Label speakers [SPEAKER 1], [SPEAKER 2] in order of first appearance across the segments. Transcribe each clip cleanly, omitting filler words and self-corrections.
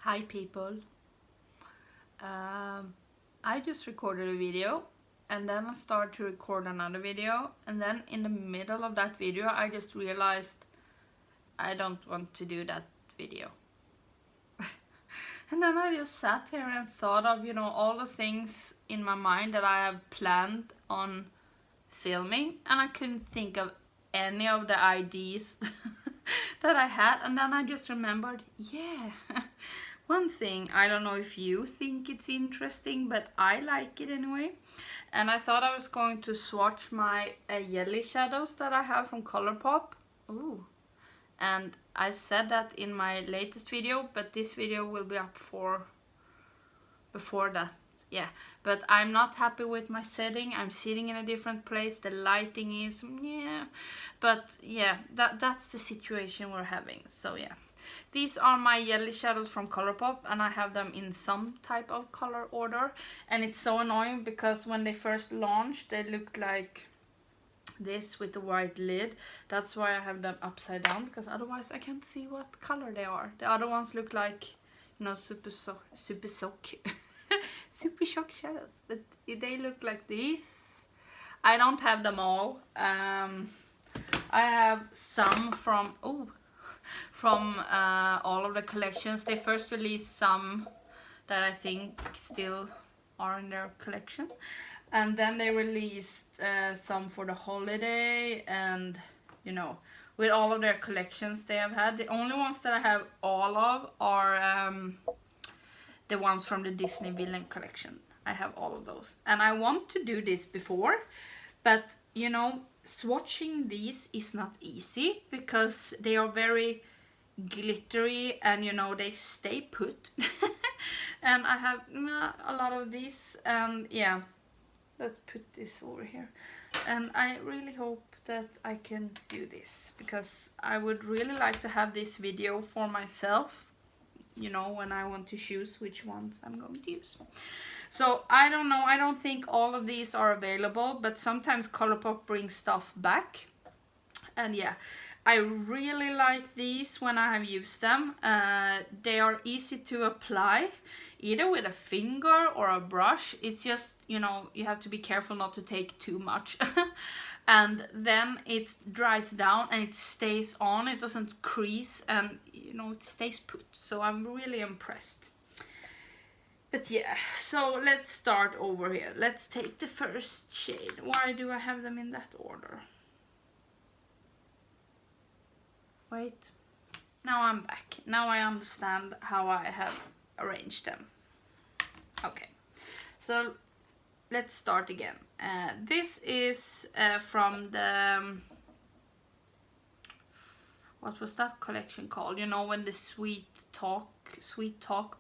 [SPEAKER 1] Hi people. I just recorded a video and then I started to record another video, and then in the middle of that video I just realized I don't want to do that video. And then I just sat here and thought of, you know, all the things in my mind that I have planned on filming, and I couldn't think of any of the ideas that I had. And then I just remembered, yeah, one thing, I don't know if you think it's interesting, but I like it anyway. And I thought I was going to swatch my jelly shadows that I have from Colourpop. Ooh. And I said that in my latest video, but this video will be up before that. Yeah, but I'm not happy with my setting. I'm sitting in a different place. The lighting is, yeah. But yeah, that's the situation we're having. So yeah. These are my jelly shadows from Colourpop, and I have them in some type of color order. And it's so annoying because when they first launched, they looked like this with the white lid. That's why I have them upside down, because otherwise I can't see what color they are. The other ones look like, you know, super shock shadows, but they look like these. I don't have them all. I have some from all of the collections. They first released some that I think still are in their collection, and then they released some for the holiday, and you know, with all of their collections they have had. The only ones that I have all of are the ones from the Disney Villain collection. I have all of those, and I want to do this before, but you know, swatching these is not easy because they are very glittery and you know, they stay put. And I have a lot of these, and yeah, let's put this over here. And I really hope that I can do this, because I would really like to have this video for myself, you know, when I want to choose which ones I'm going to use. So I don't know, I don't think all of these are available, but sometimes Colourpop brings stuff back. And yeah, I really like these when I have used them. They are easy to apply, either with a finger or a brush. It's just, you know, you have to be careful not to take too much. And then it dries down and it stays on, it doesn't crease, and you know, it stays put. So I'm really impressed. But yeah, so let's start over here. Let's take the first shade. Why do I have them in that order? Wait. Now I'm back. Now I understand how I have arranged them. Okay, so let's start again. This is from the... what was that collection called? You know, when the Sweet Talk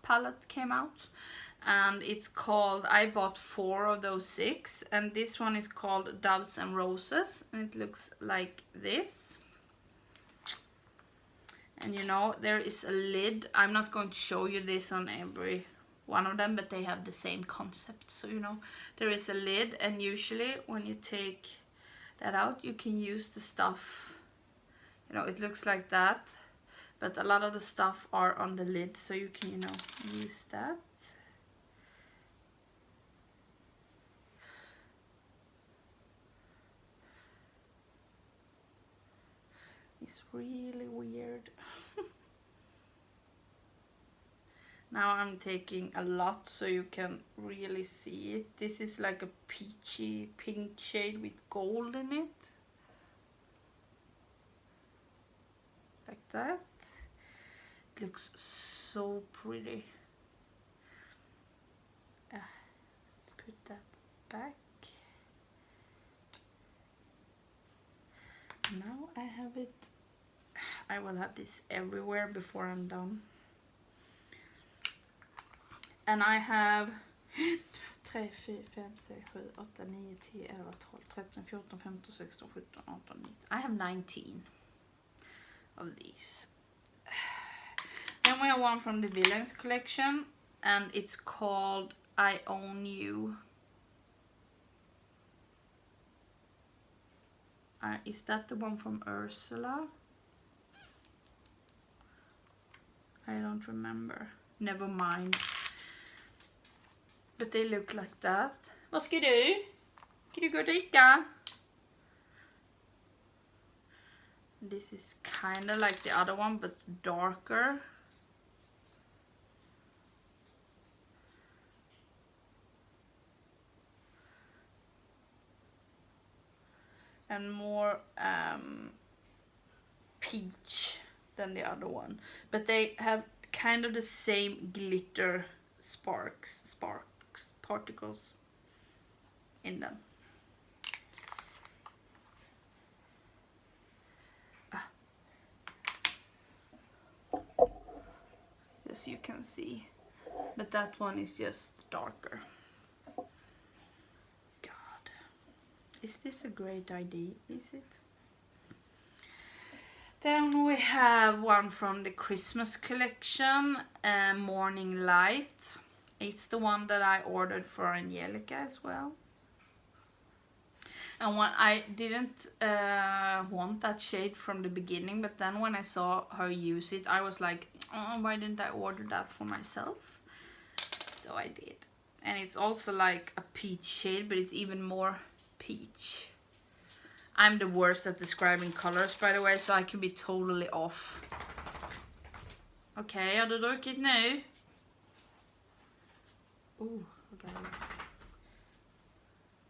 [SPEAKER 1] palette came out. And it's called, I bought 4 of those 6, and this one is called Doves and Roses, and it looks like this. And you know, there is a lid. I'm not going to show you this on every one of them, but they have the same concept. So you know, there is a lid, and usually when you take that out, you can use the stuff, you know, it looks like that, but a lot of the stuff are on the lid, so you can, you know, use that. It's really weird. Now I'm taking a lot so you can really see it. This is like a peachy pink shade with gold in it. Like that. It looks so pretty. Let's put that back. Now I have it. I will have this everywhere before I'm done. And I have 3, 4, 5, 6, 7, 8, 9, 10, 11, 12, 13, 14, 15, 16, 17, 18, 19. I have 19 of these. Then we have one from the Villains collection, and it's called I Own You. Is that the one from Ursula? I don't remember. never mind. But they look like that. Vad ska du? Ska du gå och dyka? This is kind of like the other one, but darker. And more peach than the other one. But they have kind of the same glitter sparks, particles in them. As you can see, but that one is just darker. God, is this a great idea? Is it? Then we have one from the Christmas collection, Morning Light. It's the one that I ordered for Angelica as well. And when I didn't want that shade from the beginning, but then when I saw her use it, I was like, oh, why didn't I order that for myself? So I did. And it's also like a peach shade, but it's even more peach. I'm the worst at describing colors, by the way, so I can be totally off. Okej, har du druckit nu? Okay.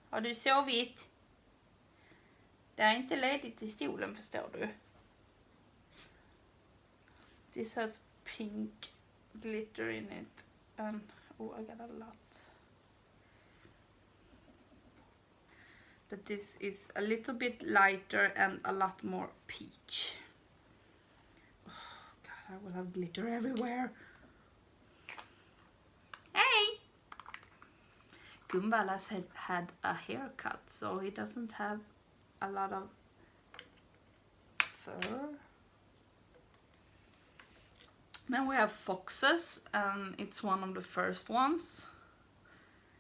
[SPEAKER 1] Har du sovit? Det är inte ledigt i stolen, förstår du. This has pink glitter in it. And I got a lot. But this is a little bit lighter and a lot more peach. Oh God, I will have glitter everywhere. Hey! Gunvald has had a haircut, so he doesn't have a lot of fur. Then we have foxes, and it's one of the first ones.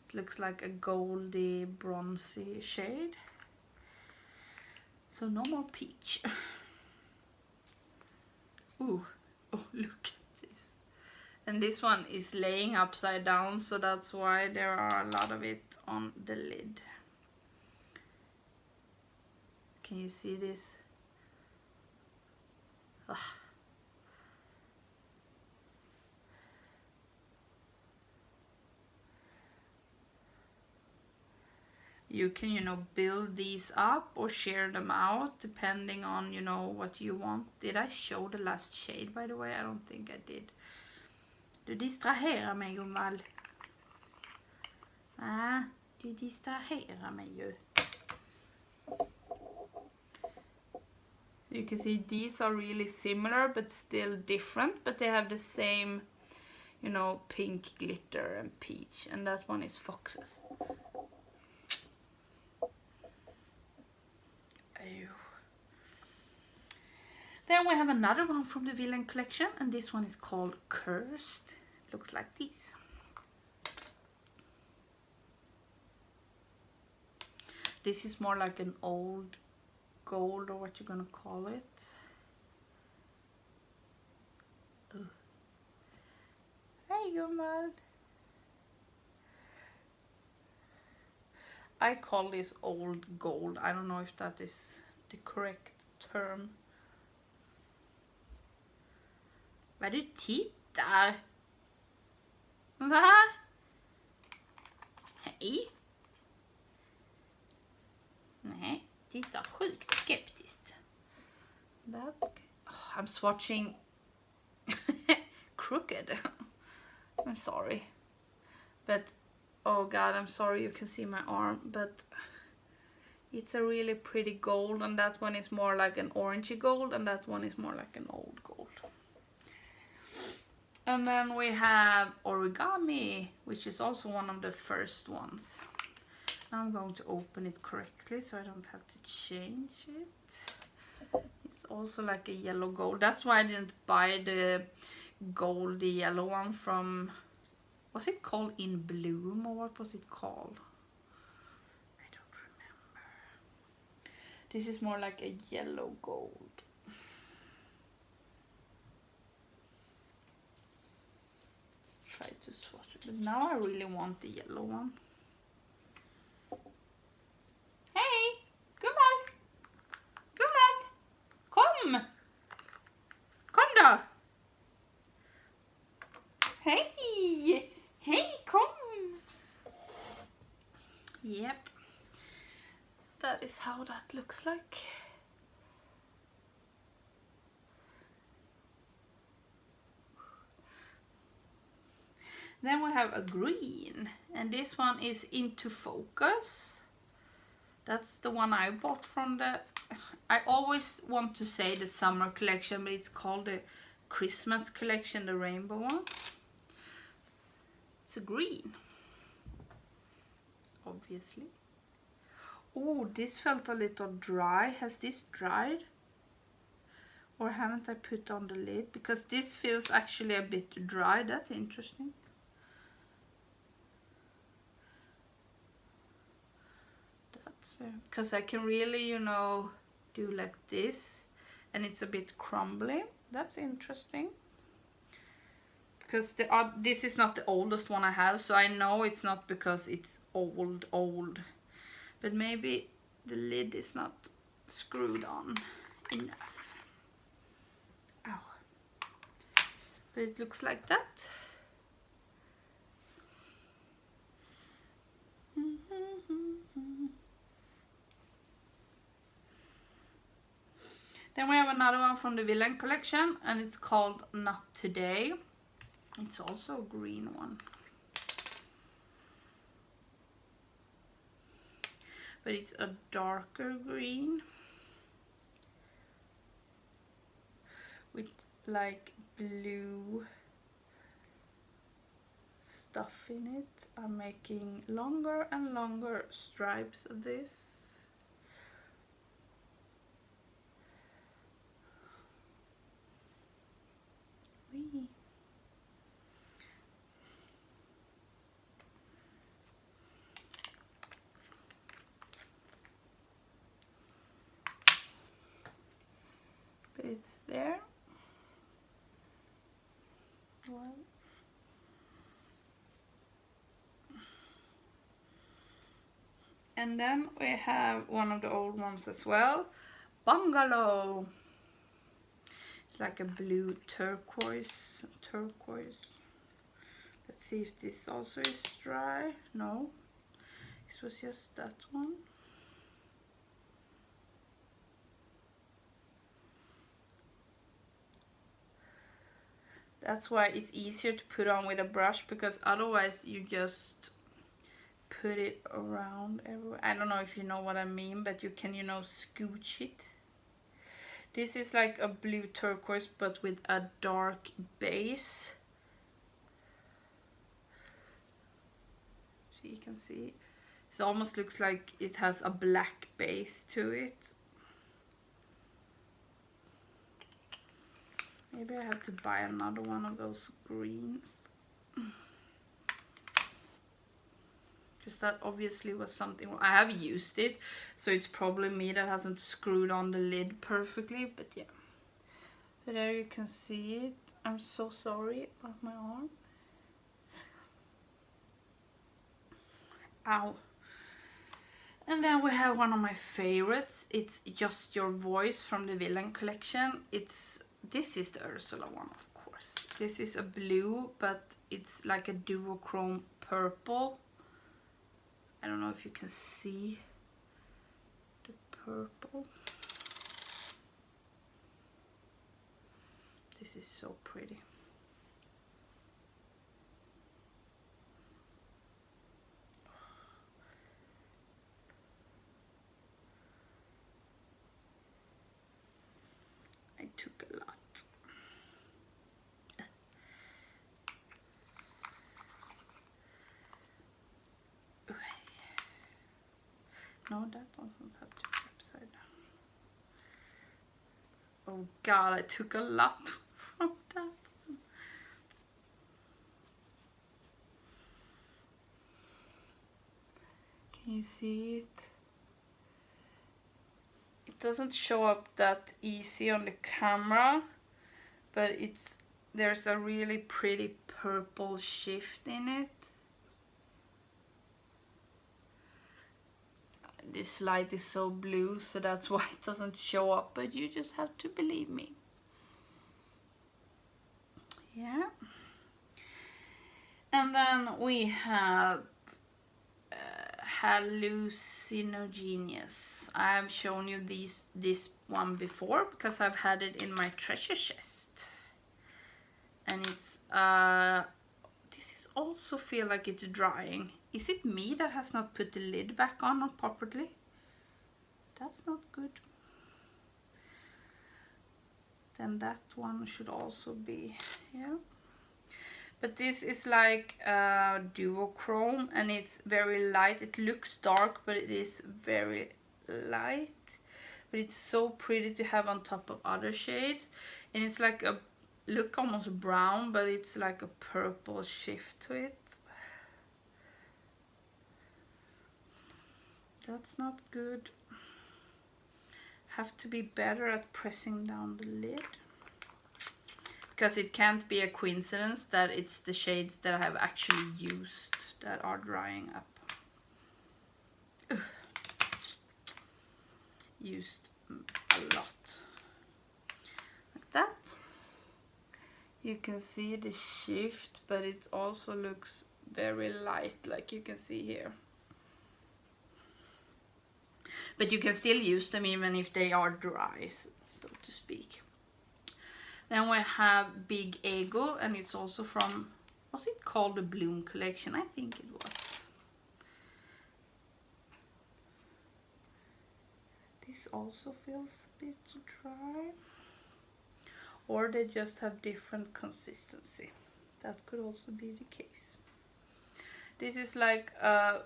[SPEAKER 1] It looks like a goldy, bronzy shade. So no more peach. Ooh, oh look at this. And this one is laying upside down, so that's why there are a lot of it on the lid. Can you see this? Ugh. You can, you know, build these up or share them out depending on, you know, what you want. Did I show the last shade, by the way? I don't think I did. Du distraherar mig, Gunvald. Du distraherar mig ju. You can see these are really similar but still different, but they have the same, you know, pink glitter and peach, and that one is foxes. Then we have another one from the Villain collection, and this one is called Cursed. It looks like this. This is more like an old gold, or what you're gonna call it. Ugh. Hey, Gunvald. I call this old gold. I don't know if that is the correct term. Vad du tittar? Va? Hej. Nej, tittar sjukt skeptiskt. That, oh, I'm swatching crooked. I'm sorry. But oh God, I'm sorry you can see my arm, but it's a really pretty gold, and that one is more like an orangey gold, and that one is more like an old gold. And then we have Origami, which is also one of the first ones. Now I'm going to open it correctly so I don't have to change it. It's also like a yellow gold. That's why I didn't buy the goldy yellow one from, was it called In Bloom, or what was it called? I don't remember. This is more like a yellow gold. But now I really want the yellow one. Hey, Gunvald! Gunvald! Kom! Kom då! Hey! Hey, kom! Yep. That is how that looks like. Then we have a green, and this one is Into Focus. That's the one I bought from the... I always want to say the summer collection, but it's called the Christmas collection, the rainbow one. It's a green, obviously. Oh, this felt a little dry. Has this dried? Or haven't I put on the lid? Because this feels actually a bit dry. That's interesting. That's very... because I can really, you know, do like this. And it's a bit crumbly. That's interesting. Because this is not the oldest one I have. So I know it's not because it's old. But maybe the lid is not screwed on enough. Ow. But it looks like that. Then we have another one from the Villain collection, and it's called Not Today. It's also a green one. But it's a darker green with like blue stuff in it. I'm making longer and longer stripes of this. Whee. It's there. Well. And then we have one of the old ones as well, Ungalow. It's like a blue turquoise. Let's see if this also is dry. No, this was just that one. That's why it's easier to put on with a brush, because otherwise you just put it around everywhere. I don't know if you know what I mean, but you can, you know, scooch it. This is like a blue turquoise but with a dark base. So you can see it almost looks like it has a black base to it. Maybe I have to buy another one of those greens. Because that obviously was something... I have used it, so it's probably me that hasn't screwed on the lid perfectly, but yeah. So there you can see it. I'm so sorry about my arm. Ow. And then we have one of my favorites. It's Just Your Voice from the Villain collection. This is the Ursula one, of course. This is a blue, but it's like a duochrome purple. I don't know if you can see the purple. This is so pretty. I took a lot. No, that doesn't have to be upside down. Oh god, I took a lot from that. Can you see it? It doesn't show up that easy on the camera, but there's a really pretty purple shift in it. this light is so blue, so that's why it doesn't show up, but you just have to believe me. Yeah. And then we have Hal Lucy. I've shown you this one before because I've had it in my treasure chest. And it's this is also feel like it's drying. Is it me that has not put the lid back on not properly? That's not good. Then that one should also be, yeah. But this is like duochrome, and it's very light. It looks dark, but it is very light. But it's so pretty to have on top of other shades. And it's like a look almost brown, but it's like a purple shift to it. That's not good. Have to be better at pressing down the lid. Because it can't be a coincidence that it's the shades that I have actually used that are drying up. Ugh. Used a lot. Like that. You can see the shift, but it also looks very light, like you can see here. But you can still use them even if they are dry, so to speak. Then we have Big Ego, and it's also from, was it called the Bloom collection? I think it was. This also feels a bit dry. Or they just have different consistency. That could also be the case. This is like a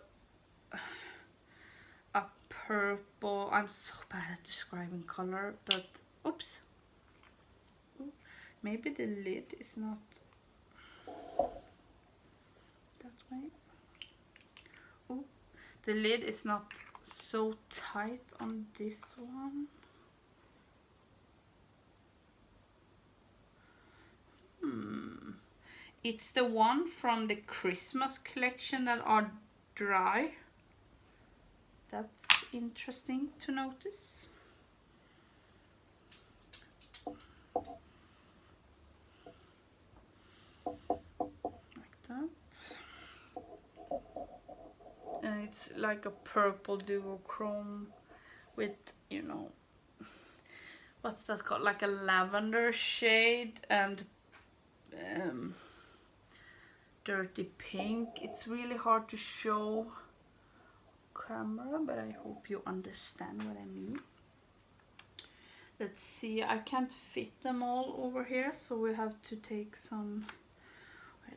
[SPEAKER 1] purple. I'm so bad at describing color, but oops. Maybe the lid is not that way. Oh, the lid is not so tight on this one. It's the one from the Christmas collection that are dry. That's interesting to notice. Like that. And it's like a purple duochrome with, you know, what's that called? Like a lavender shade and dirty pink. It's really hard to show camera, but I hope you understand what I mean. Let's see, I can't fit them all over here, so we have to take some.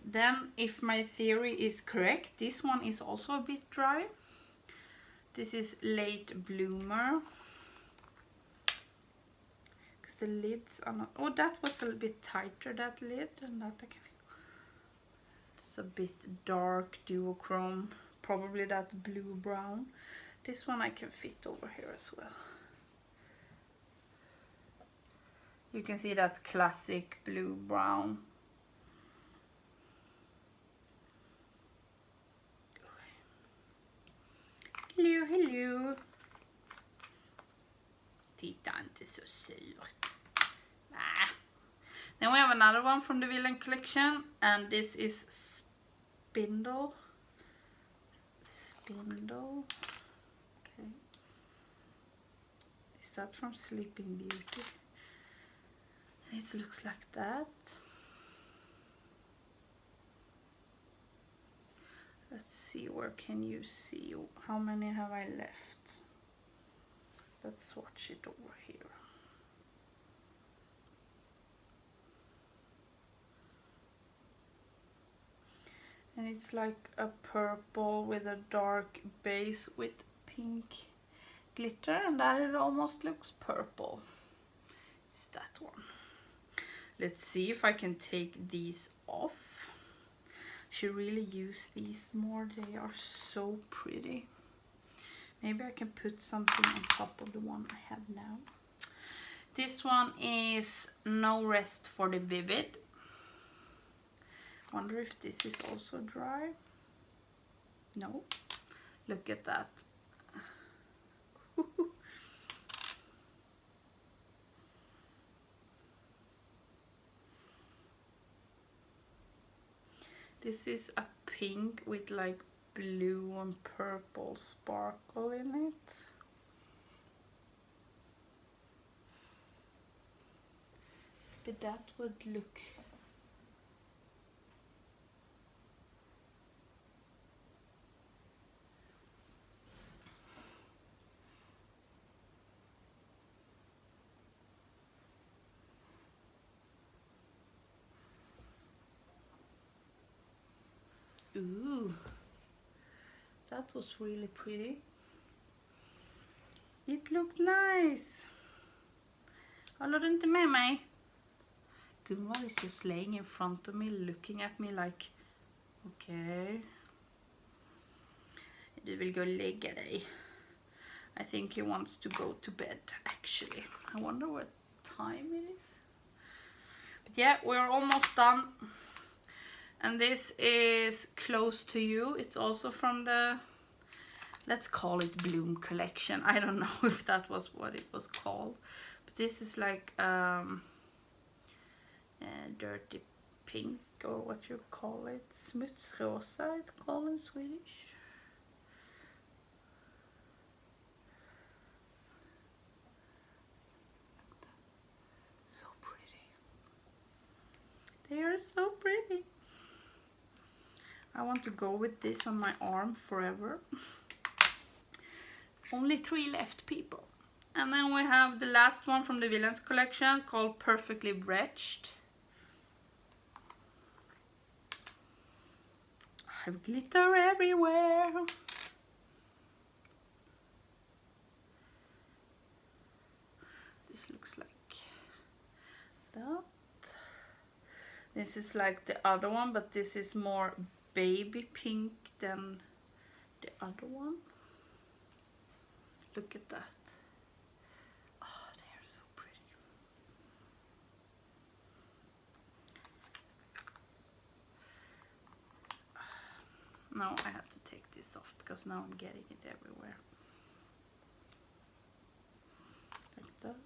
[SPEAKER 1] Then, if my theory is correct, this one is also a bit dry. This is Late Bloomer. Because the lids are not, oh, that was a little bit tighter, that lid, and that I can feel. It's a bit dark duochrome, probably that blue brown. This one I can fit over here as well. You can see that classic blue brown. Hello, hello. Titta inte så sur. Ah. Then we have another one from the Villain collection, and this is Spindle. Okay. Is that from Sleeping Beauty? It looks like that. Let's see, where can you see? How many have I left? Let's swatch it over here. And it's like a purple with a dark base with pink glitter, and that it almost looks purple. It's that one. Let's see if I can take these off. Should really use these more. They are so pretty. Maybe I can put something on top of the one I have now. This one is No Rest for the Vivid. Wonder if this is also dry. No. Look at that. This is a pink with like blue and purple sparkle in it. But that would look ooh, that was really pretty. It looked nice. Håller du inte med mig? Gunvald is just laying in front of me, looking at me like, okay. Du vill gå och lägga dig. I think he wants to go to bed, actually. I wonder what time it is. But yeah, we're almost done. And this is Close to You. It's also from the, let's call it Bloom collection. I don't know if that was what it was called. But this is like dirty pink, or what you call it. Smutsrosa it's called in Swedish. So pretty. They are so pretty. I want to go with this on my arm forever. Only 3 left, people. And then we have the last one from the Villains collection called Perfectly Wretched. I have glitter everywhere. This looks like that. This is like the other one, but this is more baby pink than the other one. Look at that. Oh, they are so pretty. Now I have to take this off because now I'm getting it everywhere. Like that.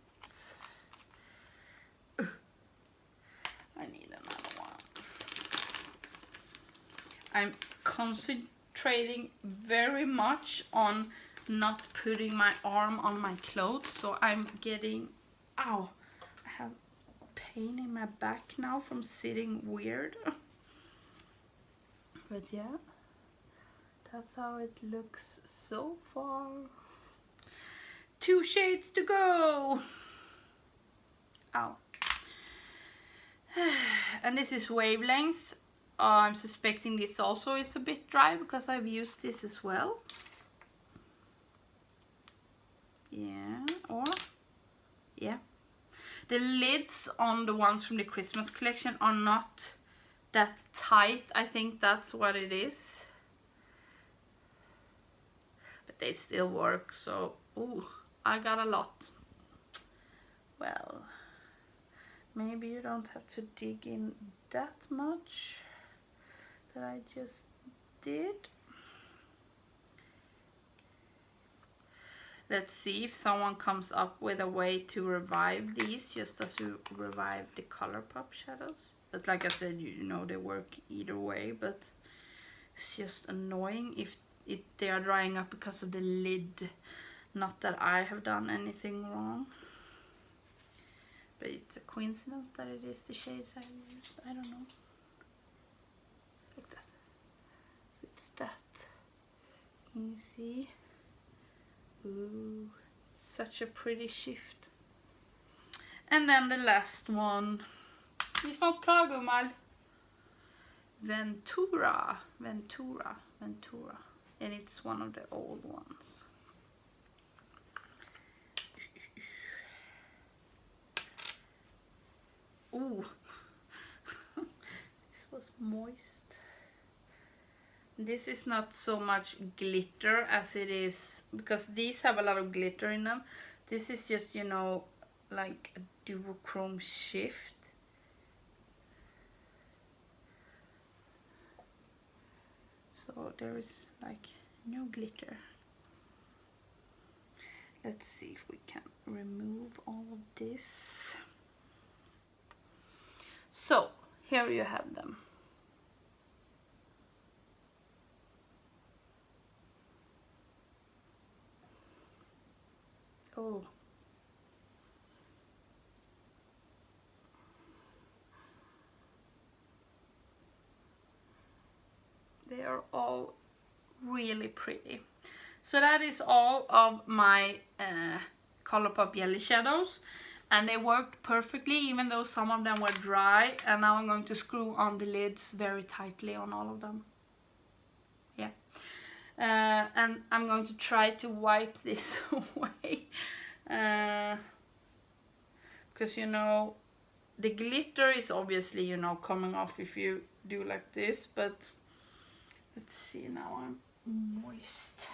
[SPEAKER 1] I need another one. I'm concentrating very much on not putting my arm on my clothes, so I'm getting, ow, I have pain in my back now from sitting weird. But yeah, that's how it looks so far. 2 shades to go. Ow. And this is Wavelength. I'm suspecting this also is a bit dry because I've used this as well. Yeah, or yeah. The lids on the ones from the Christmas collection are not that tight. I think that's what it is. But they still work, so ooh, I got a lot. Well, maybe you don't have to dig in that much that I just did. Let's see if someone comes up with a way to revive these, just as you revive the Colourpop shadows. But like I said, you know they work either way, but it's just annoying if they are drying up because of the lid. Not that I have done anything wrong. But it's a coincidence that it is the shades I used. I don't know. Like that. It's that. Can you see? Ooh, such a pretty shift. And then the last one. Vi är snart klar, Gunvald. Ventura. And it's one of the old ones. Ooh. This was moist. This is not so much glitter as it is, because these have a lot of glitter in them. This is just, you know, like a duochrome shift. So there is like no glitter. Let's see if we can remove all of this. So here you have them. Oh. They are all really pretty. So that is all of my Colourpop Jelly shadows, and they worked perfectly even though some of them were dry, and now I'm going to screw on the lids very tightly on all of them. Yeah. And I'm going to try to wipe this away, because you know the glitter is obviously, you know, coming off if you do like this, but let's see, now I'm moist.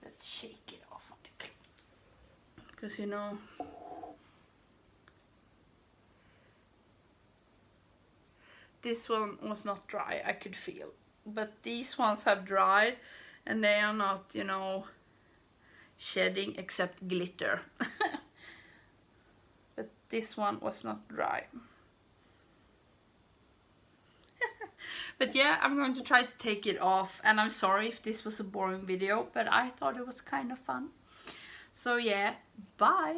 [SPEAKER 1] Let's shake it off on the cloth, because you know this one was not dry, I could feel, but these ones have dried and they are not, you know, shedding except glitter. But this one was not dry. But yeah, I'm going to try to take it off, and I'm sorry if this was a boring video, but I thought it was kind of fun. So yeah, bye!